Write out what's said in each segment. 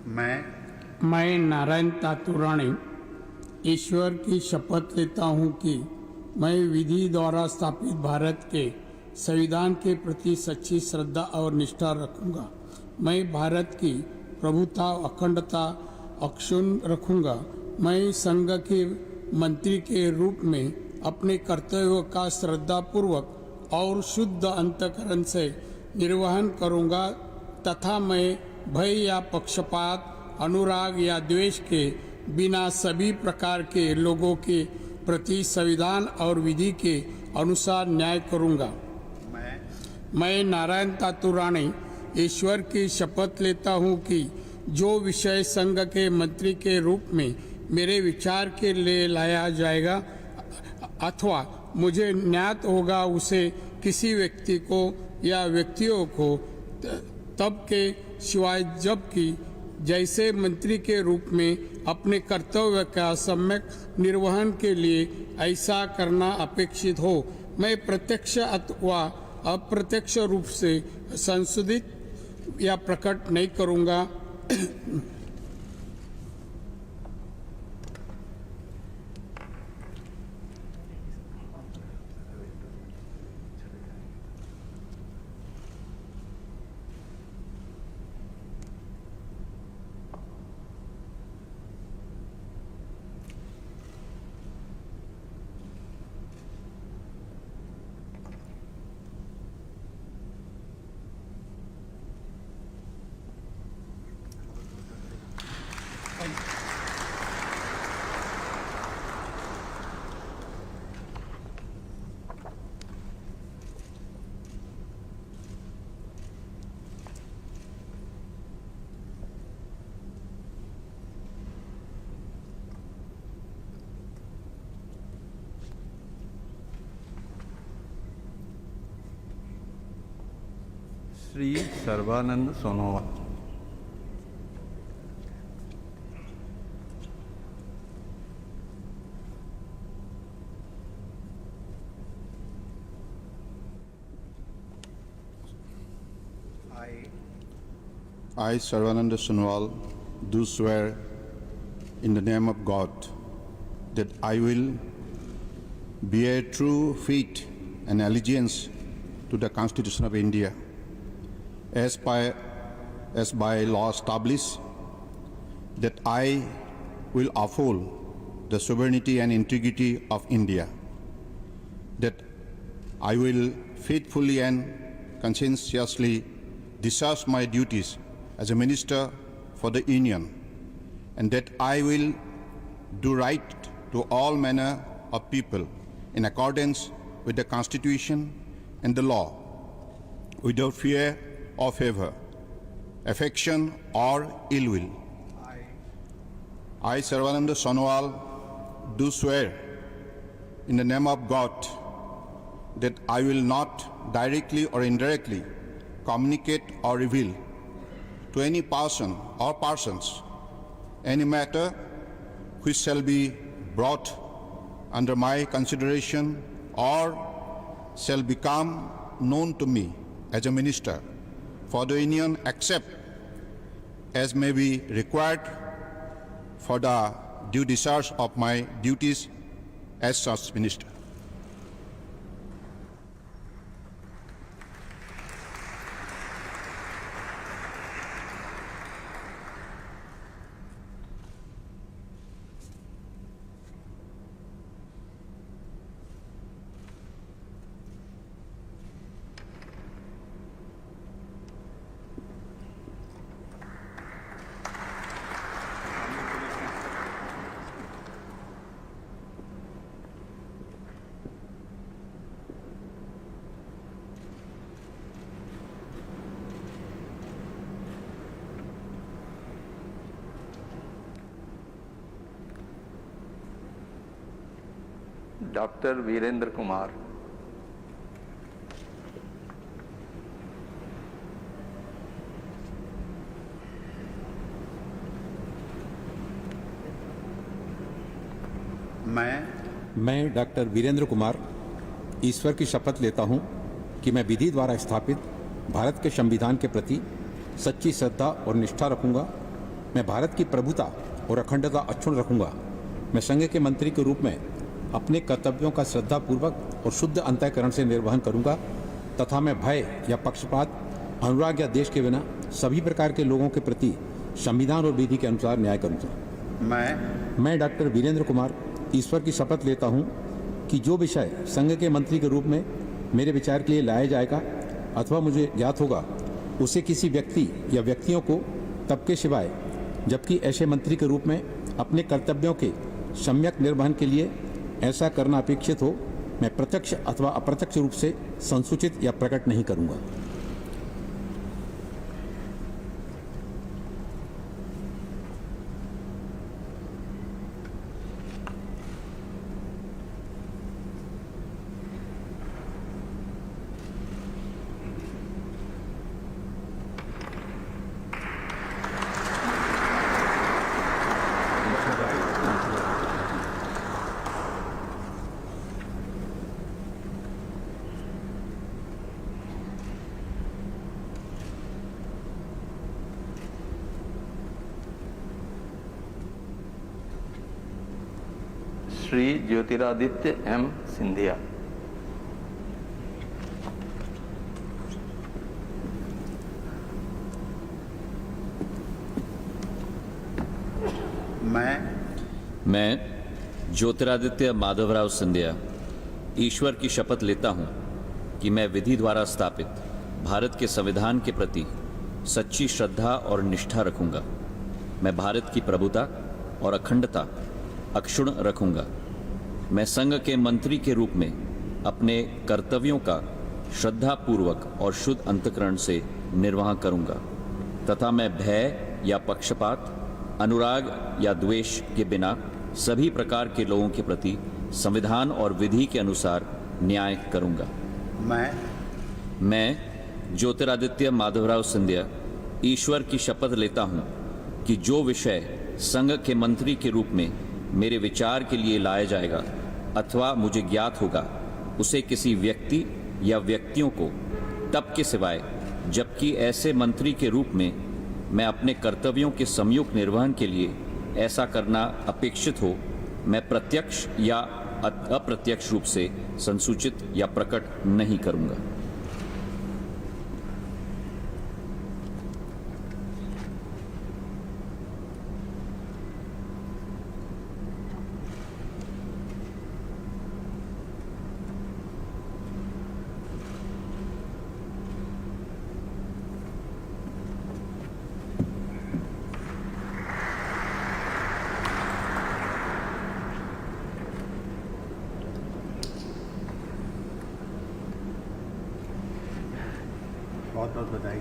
मैं नारायण तातुराणी ईश्वर की शपथ लेता हूँ कि मैं विधि द्वारा स्थापित भारत के संविधान के प्रति सच्ची श्रद्धा और निष्ठा रखूँगा। मैं भारत की प्रभुता अखंडता अक्षुण्ण रखूँगा। मैं संघ के मंत्री के रूप में अपने कर्तव्यों का श्रद्धापूर्वक और शुद्ध अंतःकरण से निर्वहन करूँगा तथा मैं भय या पक्षपात अनुराग या द्वेष के बिना सभी प्रकार के लोगों के प्रति संविधान और विधि के अनुसार न्याय करूँगा। मैं नारायण तातुराणी ईश्वर की शपथ लेता हूँ कि जो विषय संघ के मंत्री के रूप में मेरे विचार के लिए लाया जाएगा अथवा मुझे ज्ञात होगा उसे किसी व्यक्ति को या व्यक्तियों को तब के सिवाय जबकि जैसे मंत्री के रूप में अपने कर्तव्य का सम्यक निर्वहन के लिए ऐसा करना अपेक्षित हो, मैं प्रत्यक्ष अथवा अप्रत्यक्ष रूप से संशोधित या प्रकट नहीं करूँगा। Shri Sarvananda Sonowal. I, Sarvananda Sonowal, do swear in the name of God that I will bear true faith and allegiance to the Constitution of India as by law established, that I will uphold the sovereignty and integrity of India, that I will faithfully and conscientiously discharge my duties as a minister for the Union, and that I will do right to all manner of people in accordance with the Constitution and the law, without fear or favor, affection or ill will. I, Sarvananda Sonowal, do swear in the name of God that I will not directly or indirectly communicate or reveal to any person or persons any matter which shall be brought under my consideration or shall become known to me as a minister for the Union, except as may be required for the due discharge of my duties as such minister. Doctor Virendra Kumar. मैं doctor Virendra Kumar ईश्वर की शपथ लेता हूं कि मैं विधि द्वारा स्थापित भारत के संविधान के प्रति सच्ची श्रद्धा और निष्ठा रखूंगा मैं भारत की प्रभुता और अखंडता अक्षुण्ण रखूंगा। मैं संघ के मंत्री के रूप में अपने कर्तव्यों का श्रद्धापूर्वक और शुद्ध अंतःकरण से निर्वहन करूंगा तथा मैं भय या पक्षपात, अनुराग या देश के बिना सभी प्रकार के लोगों के प्रति संविधान और विधि के अनुसार न्याय करूंगा। मैं डॉक्टर वीरेंद्र कुमार ईश्वर की शपथ लेता हूं कि जो विषय संघ के मंत्री के रूप में मेरे विचार के लिए लाया जाएगा अथवा मुझे ज्ञात होगा उसे किसी व्यक्ति या व्यक्तियों को तब के सिवाय जबकि ऐसे मंत्री के रूप में अपने कर्तव्यों के सम्यक निर्वहन के लिए ऐसा करना अपेक्षित हो मैं प्रत्यक्ष अथवा अप्रत्यक्ष रूप से संसूचित या प्रकट नहीं करूंगा। श्री ज्योतिरादित्य एम सिंधिया। मैं ज्योतिरादित्य माधवराव सिंधिया ईश्वर की शपथ लेता हूं कि मैं विधि द्वारा स्थापित भारत के संविधान के प्रति सच्ची श्रद्धा और निष्ठा रखूंगा। मैं भारत की प्रभुता और अखंडता अक्षुण्ण रखूंगा। मैं संघ के मंत्री के रूप में अपने कर्तव्यों का श्रद्धापूर्वक और शुद्ध अंतःकरण से निर्वाह करूंगा तथा मैं भय या पक्षपात, अनुराग या द्वेष के बिना सभी प्रकार के लोगों के प्रति संविधान और विधि के अनुसार न्याय करूंगा। मैं ज्योतिरादित्य माधवराव सिंधिया ईश्वर की शपथ लेता हूं कि जो विषय संघ के मंत्री के रूप में मेरे विचार के लिए लाया जाएगा अथवा मुझे ज्ञात होगा उसे किसी व्यक्ति या व्यक्तियों को तब के सिवाय जबकि ऐसे मंत्री के रूप में मैं अपने कर्तव्यों के संयुक्त निर्वहन के लिए ऐसा करना अपेक्षित हो मैं प्रत्यक्ष या अप्रत्यक्ष रूप से संसूचित या प्रकट नहीं करूंगा। बहुत बहुत बधाई।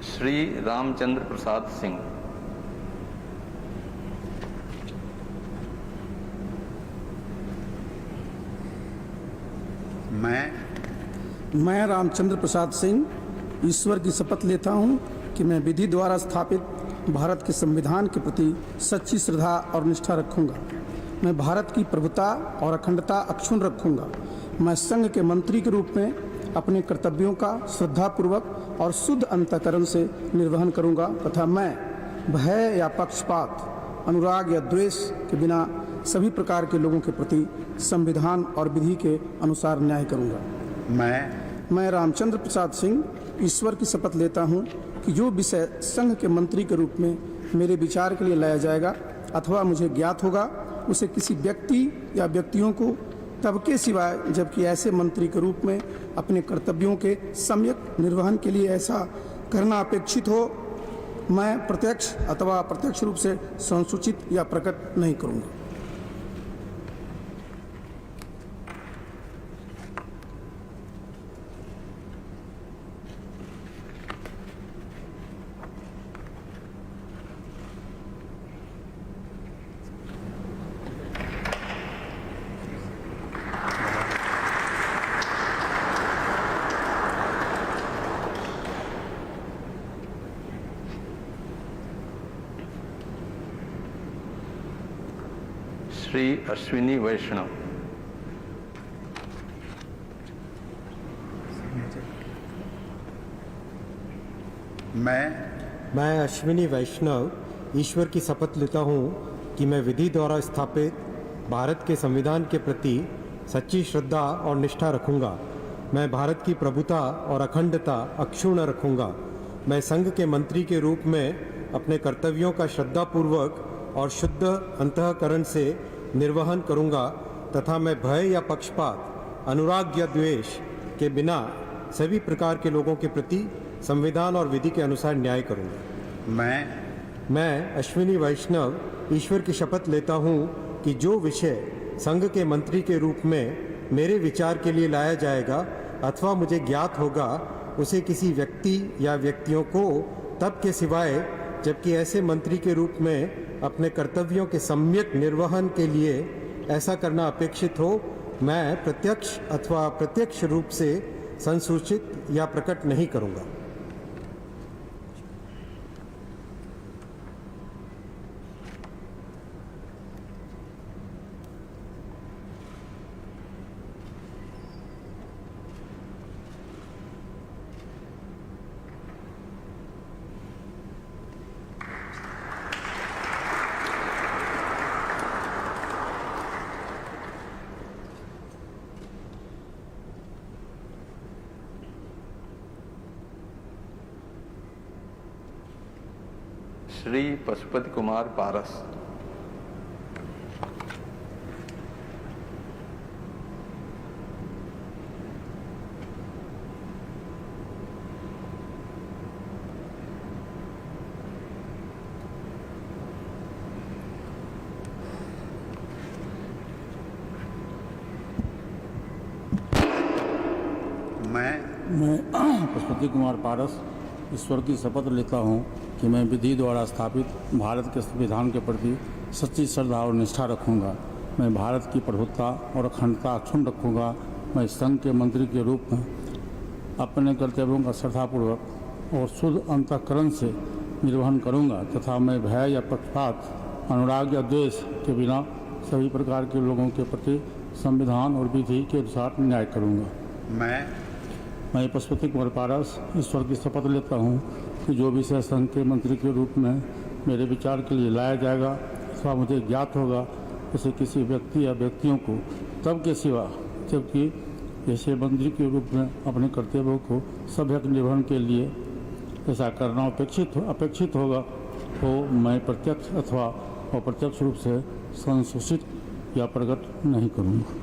श्री रामचंद्र प्रसाद सिंह। मैं रामचंद्र प्रसाद सिंह ईश्वर की शपथ लेता हूं कि मैं विधि द्वारा स्थापित भारत के संविधान के प्रति सच्ची श्रद्धा और निष्ठा रखूंगा। मैं भारत की प्रभुता और अखंडता अक्षुण्ण रखूंगा। मैं संघ के मंत्री के रूप में अपने कर्तव्यों का श्रद्धापूर्वक और शुद्ध अंतःकरण से निर्वहन करूंगा तथा मैं भय या पक्षपात, अनुराग या द्वेष के बिना सभी प्रकार के लोगों के प्रति संविधान और विधि के अनुसार न्याय करूंगा। मैं रामचंद्र प्रसाद सिंह ईश्वर की शपथ लेता हूं कि जो विषय संघ के मंत्री के रूप में मेरे विचार के लिए लाया जाएगा अथवा मुझे ज्ञात होगा उसे किसी व्यक्ति या व्यक्तियों को तब के सिवाय जबकि ऐसे मंत्री के रूप में अपने कर्तव्यों के सम्यक निर्वहन के लिए ऐसा करना अपेक्षित हो मैं प्रत्यक्ष अथवा अप्रत्यक्ष रूप से संसूचित या प्रकट नहीं करूंगा। श्री अश्विनी वैष्णव। मैं अश्विनी वैष्णव ईश्वर की शपथ लेता हूँ कि मैं विधि द्वारा स्थापित भारत के संविधान के प्रति सच्ची श्रद्धा और निष्ठा रखूँगा। मैं भारत की प्रभुता और अखंडता अक्षुण्ण रखूँगा। मैं संघ के मंत्री के रूप में अपने कर्तव्यों का श्रद्धापूर्वक और शुद्ध अंतःकरण से निर्वहन करूँगा तथा मैं भय या पक्षपात, अनुराग या द्वेष के बिना सभी प्रकार के लोगों के प्रति संविधान और विधि के अनुसार न्याय करूँगा। मैं अश्विनी वैष्णव ईश्वर की शपथ लेता हूँ कि जो विषय संघ के मंत्री के रूप में मेरे विचार के लिए लाया जाएगा अथवा मुझे ज्ञात होगा, उसे किसी व्यक्ति या व्यक्तियों को तब के सिवाय जबकि ऐसे मंत्री के रूप में अपने कर्तव्यों के सम्यक निर्वहन के लिए ऐसा करना अपेक्षित हो, मैं प्रत्यक्ष अथवा अप्रत्यक्ष रूप से संसूचित या प्रकट नहीं करूँगा। श्री पशुपति कुमार पारस। मैं पशुपति कुमार पारस ईश्वर की शपथ लेता हूँ कि मैं विधि द्वारा स्थापित भारत के संविधान के प्रति सच्ची श्रद्धा और निष्ठा रखूँगा। मैं भारत की प्रभुता और अखंडता अक्षुण्ण रखूँगा। मैं संघ के मंत्री के रूप में अपने कर्तव्यों का श्रद्धापूर्वक और शुद्ध अंतःकरण से निर्वहन करूँगा तथा मैं भय या पक्षपात, अनुराग या द्वेष के बिना सभी प्रकार के लोगों के प्रति संविधान और विधि के अनुसार न्याय करूँगा। मैं पशुपति कुमार पारस ईश्वर की शपथ लेता हूँ कि जो विषय संघ के मंत्री के रूप में मेरे विचार के लिए लाया जाएगा अथवा मुझे ज्ञात होगा, उसे किसी व्यक्ति या व्यक्तियों को तब के सिवा जबकि ऐसे मंत्री के रूप में अपने कर्तव्यों को सभ्यक निर्वहन के लिए ऐसा करना अपेक्षित होगा हो, मैं प्रत्यक्ष अथवा अप्रत्यक्ष रूप से संसूचित या प्रकट नहीं करूँगा।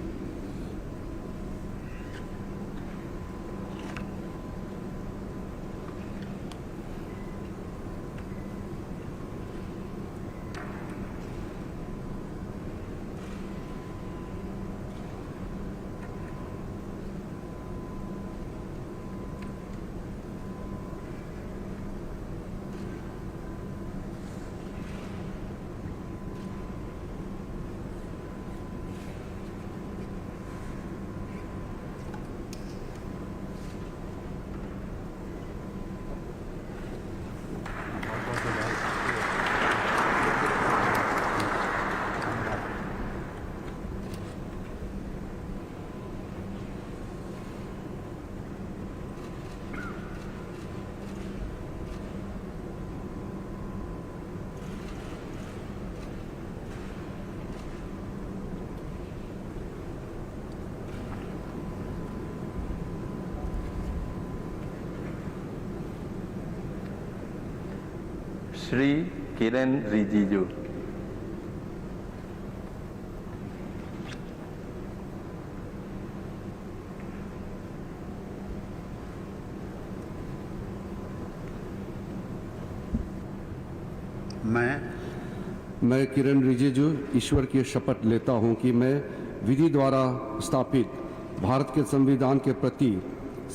श्री किरण रिजिजू। मैं किरण रिजिजू ईश्वर की शपथ लेता हूं कि मैं विधि द्वारा स्थापित भारत के संविधान के प्रति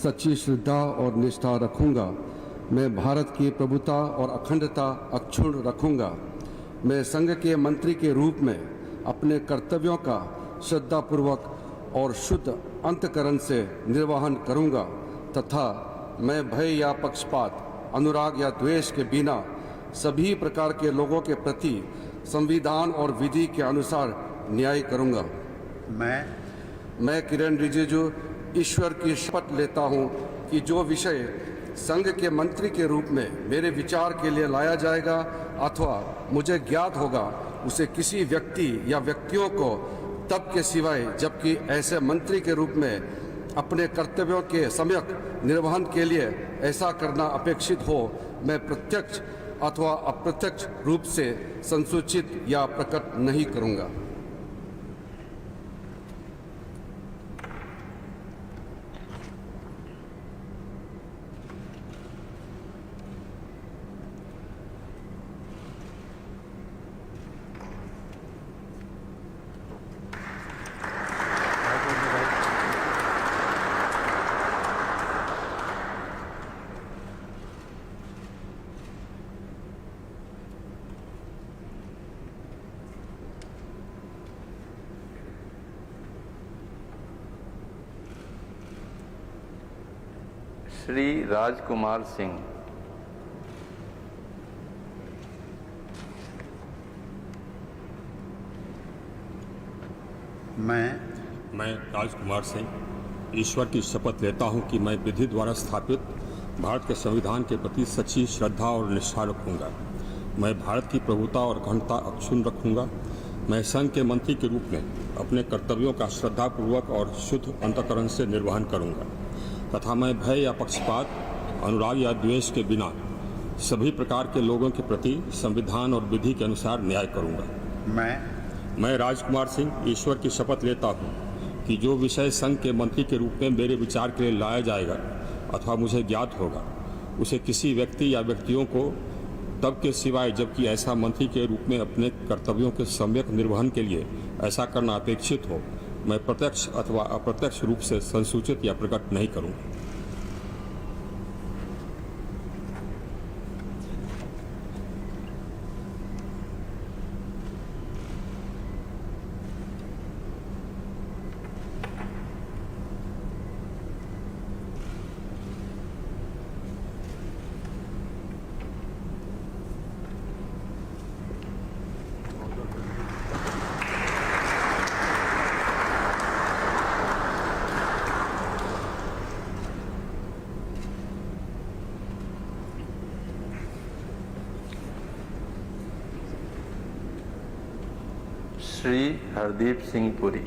सच्ची श्रद्धा और निष्ठा रखूंगा। मैं भारत की प्रभुता और अखंडता अक्षुण्ण रखूंगा। मैं संघ के मंत्री के रूप में अपने कर्तव्यों का श्रद्धापूर्वक और शुद्ध अंतःकरण से निर्वहन करूंगा तथा मैं भय या पक्षपात, अनुराग या द्वेष के बिना सभी प्रकार के लोगों के प्रति संविधान और विधि के अनुसार न्याय करूंगा। मैं किरण रिजिजू ईश्वर की शपथ लेता हूं कि जो विषय संघ के मंत्री के रूप में मेरे विचार के लिए लाया जाएगा अथवा मुझे ज्ञात होगा, उसे किसी व्यक्ति या व्यक्तियों को तब के सिवाय जबकि ऐसे मंत्री के रूप में अपने कर्तव्यों के सम्यक निर्वहन के लिए ऐसा करना अपेक्षित हो, मैं प्रत्यक्ष अथवा अप्रत्यक्ष रूप से संसूचित या प्रकट नहीं करूँगा। श्री राजकुमार सिंह। मैं राजकुमार सिंह ईश्वर की शपथ लेता हूं कि मैं विधि द्वारा स्थापित भारत के संविधान के प्रति सच्ची श्रद्धा और निष्ठा रखूंगा। मैं भारत की प्रभुता और अखंडता अक्षुण्ण रखूंगा। मैं संघ के मंत्री के रूप में अपने कर्तव्यों का श्रद्धापूर्वक और शुद्ध अंतःकरण से निर्वहन करूंगा तथा मैं भय या पक्षपात, अनुराग या द्वेष के बिना सभी प्रकार के लोगों के प्रति संविधान और विधि के अनुसार न्याय करूंगा। मैं राजकुमार सिंह ईश्वर की शपथ लेता हूं कि जो विषय संघ के मंत्री के रूप में मेरे विचार के लिए लाया जाएगा अथवा मुझे ज्ञात होगा, उसे किसी व्यक्ति या व्यक्तियों को तब के सिवाय जबकि ऐसा मंत्री के रूप में अपने कर्तव्यों के सम्यक निर्वहन के लिए ऐसा करना अपेक्षित हो, मैं प्रत्यक्ष अथवा अप्रत्यक्ष रूप से संसूचित या प्रकट नहीं करूँगा। Shri Hardeep Singh Puri.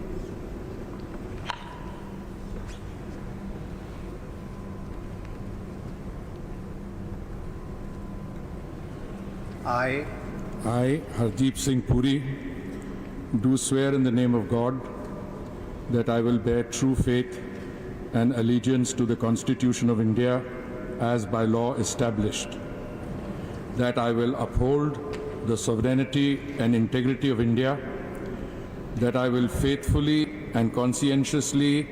I, Hardeep Singh Puri, do swear in the name of God that I will bear true faith and allegiance to the Constitution of India as by law established, that I will uphold the sovereignty and integrity of India, that I will faithfully and conscientiously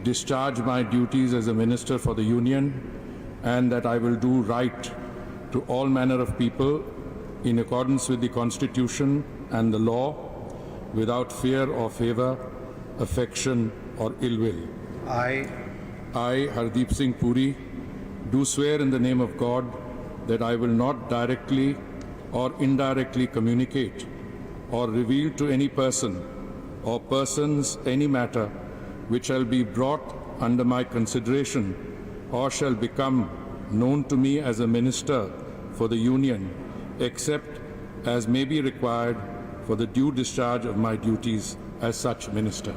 discharge my duties as a Minister for the Union, and that I will do right to all manner of people in accordance with the Constitution and the law, without fear or favor, affection or ill will. I, Hardeep Singh Puri, do swear in the name of God that I will not directly or indirectly communicate or reveal to any person or persons any matter which shall be brought under my consideration or shall become known to me as a Minister for the Union, except as may be required for the due discharge of my duties as such Minister.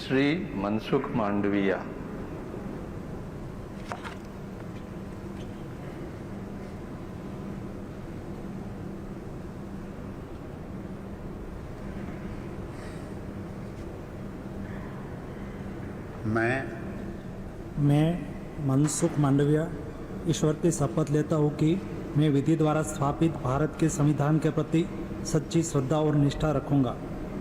Shri Mansukh Mandaviya. मैं मनसुख मांडविया ईश्वर की शपथ लेता हूँ कि मैं विधि द्वारा स्थापित भारत के संविधान के प्रति सच्ची श्रद्धा और निष्ठा रखूंगा।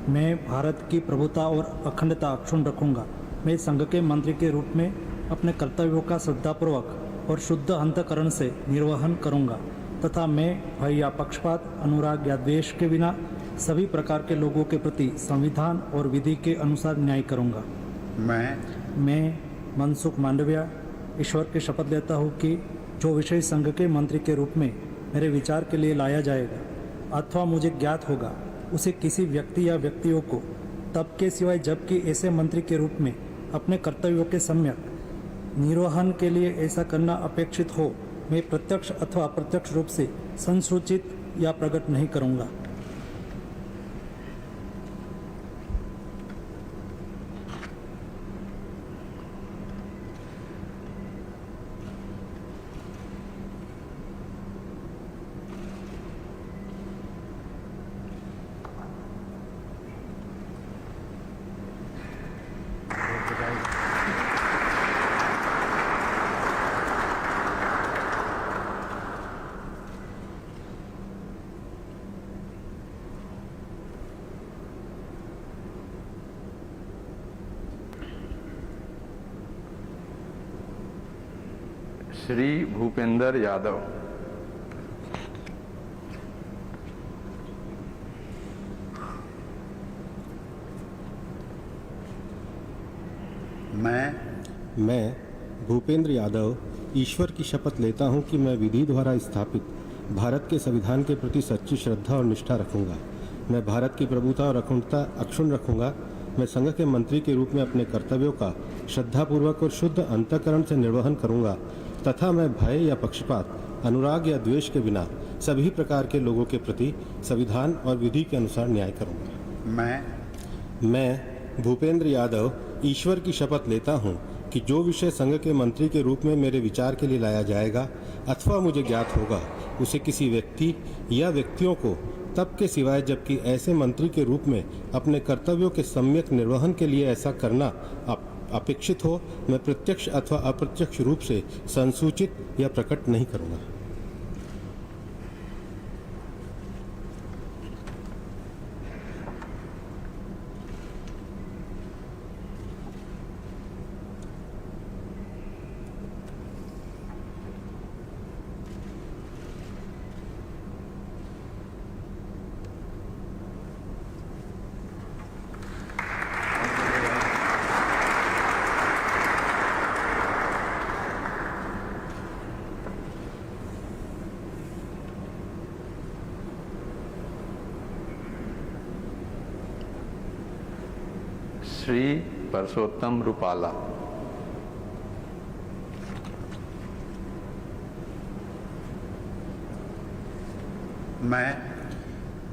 मैं भारत की प्रभुता और अखंडता अक्षुण्ण रखूंगा। मैं संघ के मंत्री के रूप में अपने कर्तव्यों का श्रद्धापूर्वक और शुद्ध अंतःकरण से निर्वहन करूंगा तथा मैं भय या पक्षपात, अनुराग या द्वेष के बिना सभी प्रकार के लोगों के प्रति संविधान और विधि के अनुसार न्याय करूंगा। मैं मनसुख मांडविया ईश्वर की शपथ लेता हूँ कि जो विषय संघ के मंत्री के रूप में मेरे विचार के लिए लाया जाएगा अथवा मुझे ज्ञात होगा, उसे किसी व्यक्ति या व्यक्तियों को तब के सिवाय जबकि ऐसे मंत्री के रूप में अपने कर्तव्यों के सम्यक निर्वहन के लिए ऐसा करना अपेक्षित हो, मैं प्रत्यक्ष अथवा अप्रत्यक्ष रूप से संसूचित या प्रकट नहीं करूंगा। श्री भूपेंद्र यादव। मैं भूपेंद्र यादव ईश्वर की शपथ लेता हूं कि मैं विधि द्वारा स्थापित भारत के संविधान के प्रति सच्ची श्रद्धा और निष्ठा रखूंगा। मैं भारत की प्रभुता और अखंडता अक्षुण्ण रखूंगा। मैं संघ के मंत्री के रूप में अपने कर्तव्यों का श्रद्धापूर्वक और शुद्ध अंतःकरण से निर्वहन करूंगा तथा मैं भय या पक्षपात, अनुराग या द्वेष के बिना सभी प्रकार के लोगों के प्रति संविधान और विधि के अनुसार न्याय करूंगा। मैं भूपेंद्र यादव ईश्वर की शपथ लेता हूं कि जो विषय संघ के मंत्री के रूप में मेरे विचार के लिए लाया जाएगा अथवा मुझे ज्ञात होगा, उसे किसी व्यक्ति या व्यक्तियों को तब के सिवाय जबकि ऐसे मंत्री के रूप में अपने कर्तव्यों के सम्यक निर्वहन के लिए ऐसा करना अपेक्षित हो, मैं प्रत्यक्ष अथवा अप्रत्यक्ष रूप से संसूचित या प्रकट नहीं करूंगा। श्री परसोत्तम रूपाला।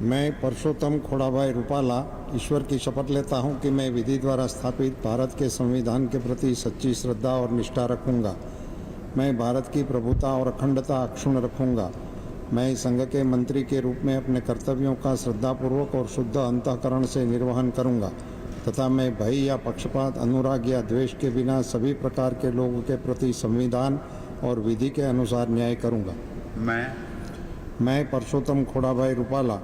मैं परसोत्तम खोड़ाभाई रूपाला ईश्वर की शपथ लेता हूं कि मैं विधि द्वारा स्थापित भारत के संविधान के प्रति सच्ची श्रद्धा और निष्ठा रखूंगा। मैं भारत की प्रभुता और अखंडता अक्षुण्ण रखूंगा। मैं संघ के मंत्री के रूप में अपने कर्तव्यों का श्रद्धापूर्वक और शुद्ध अंतःकरण से निर्वहन करूंगा तथा मैं भय या पक्षपात, अनुराग या द्वेष के बिना सभी प्रकार के लोगों के प्रति संविधान और विधि के अनुसार न्याय करूंगा। मैं परसोत्तम खोड़ाभाई रूपाला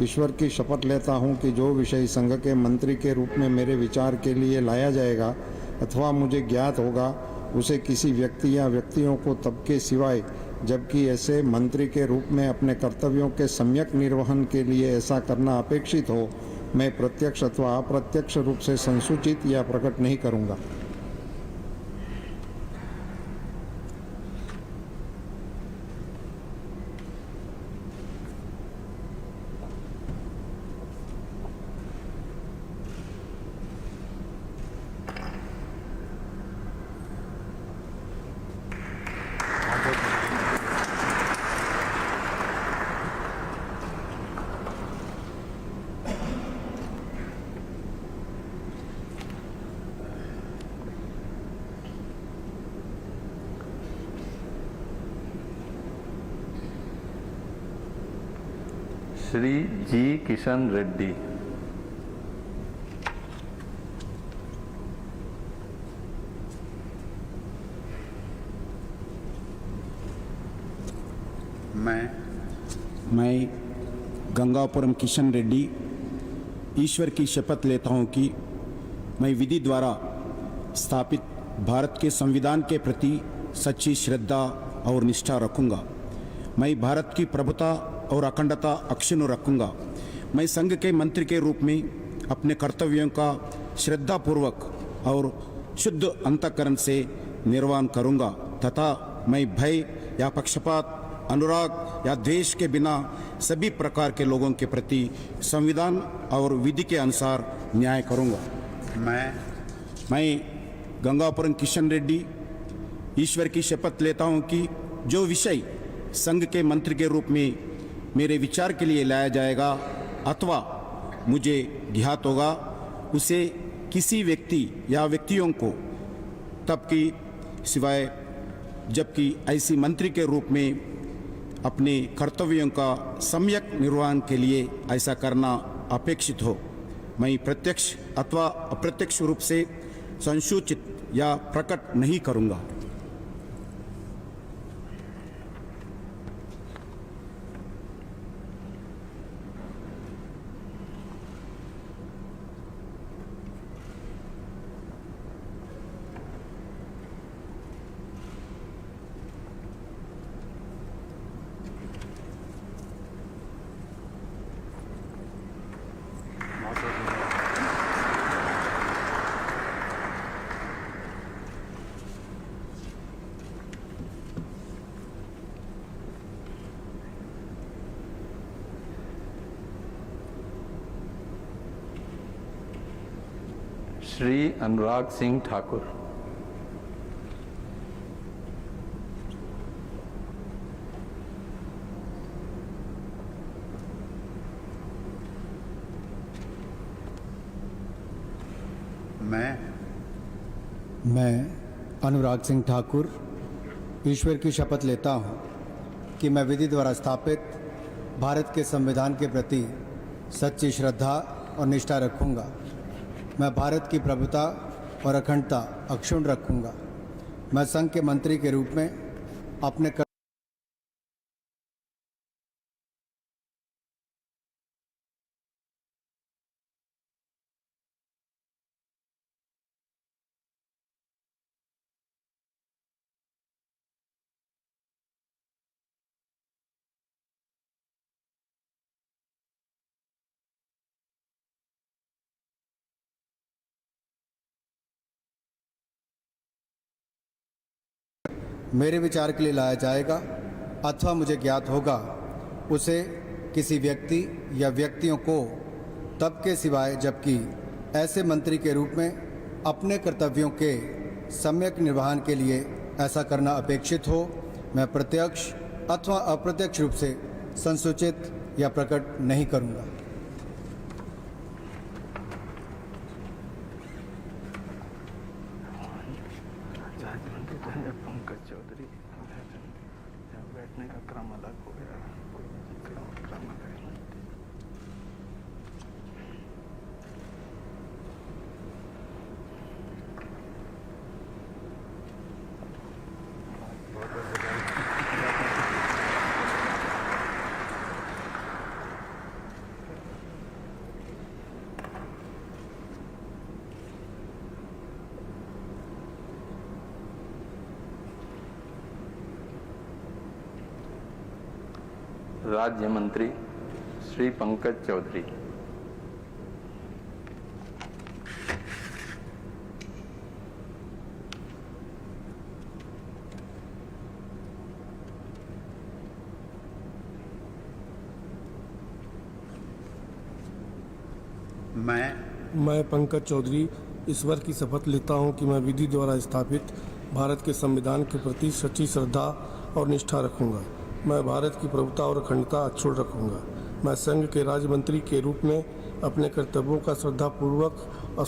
ईश्वर की शपथ लेता हूं कि जो विषय संघ के मंत्री के रूप में मेरे विचार के लिए लाया जाएगा अथवा मुझे ज्ञात होगा, उसे किसी व्यक्ति या व्यक्तियों को तब के सिवाय जबकि ऐसे मंत्री के रूप में अपने कर्तव्यों के सम्यक निर्वहन के लिए ऐसा करना अपेक्षित हो, मैं प्रत्यक्ष अथवा अप्रत्यक्ष रूप से संसूचित या प्रकट नहीं करूंगा। श्री जी किशन रेड्डी। मैं मैं गंगापुरम किशन रेड्डी ईश्वर की शपथ लेता हूं कि मैं विधि द्वारा स्थापित भारत के संविधान के प्रति सच्ची श्रद्धा और निष्ठा रखूंगा। मैं भारत की प्रभुता और अखंडता अक्षुण्ण रखूंगा। मैं संघ के मंत्री के रूप में अपने कर्तव्यों का श्रद्धापूर्वक और शुद्ध अंतःकरण से निर्वहन करूंगा तथा मैं भय या पक्षपात, अनुराग या द्वेष के बिना सभी प्रकार के लोगों के प्रति संविधान और विधि के अनुसार न्याय करूंगा। मैं गंगापुरम किशन रेड्डी ईश्वर की शपथ लेता हूं कि जो विषय संघ के मंत्री के रूप में मेरे विचार के लिए लाया जाएगा अथवा मुझे ज्ञात होगा, उसे किसी व्यक्ति या व्यक्तियों को तब की सिवाय जबकि ऐसी मंत्री के रूप में अपने कर्तव्यों का सम्यक निर्वहन के लिए ऐसा करना अपेक्षित हो, मैं प्रत्यक्ष अथवा अप्रत्यक्ष रूप से संसूचित या प्रकट नहीं करूंगा। श्री अनुराग सिंह ठाकुर। मैं अनुराग सिंह ठाकुर ईश्वर की शपथ लेता हूं कि मैं विधि द्वारा स्थापित भारत के संविधान के प्रति सच्ची श्रद्धा और निष्ठा रखूंगा। मैं भारत की प्रभुता और अखंडता अक्षुण्ण रखूंगा। मैं संघ के मंत्री के रूप में अपने मेरे विचार के लिए लाया जाएगा अथवा मुझे ज्ञात होगा, उसे किसी व्यक्ति या व्यक्तियों को तब के सिवाय जबकि ऐसे मंत्री के रूप में अपने कर्तव्यों के सम्यक निर्वहन के लिए ऐसा करना अपेक्षित हो, मैं प्रत्यक्ष अथवा अप्रत्यक्ष रूप से संसूचित या प्रकट नहीं करूँगा। पंकज चौधरी बैठने का क्रम अलग हो गया। राज्य मंत्री श्री पंकज चौधरी। मैं पंकज चौधरी ईश्वर की शपथ लेता हूं कि मैं विधि द्वारा स्थापित भारत के संविधान के प्रति सच्ची श्रद्धा और निष्ठा रखूंगा। मैं भारत की प्रभुता और अखंडता अक्षुण्ण रखूंगा। मैं संघ के राज्य मंत्री के रूप में अपने कर्तव्यों का श्रद्धापूर्वक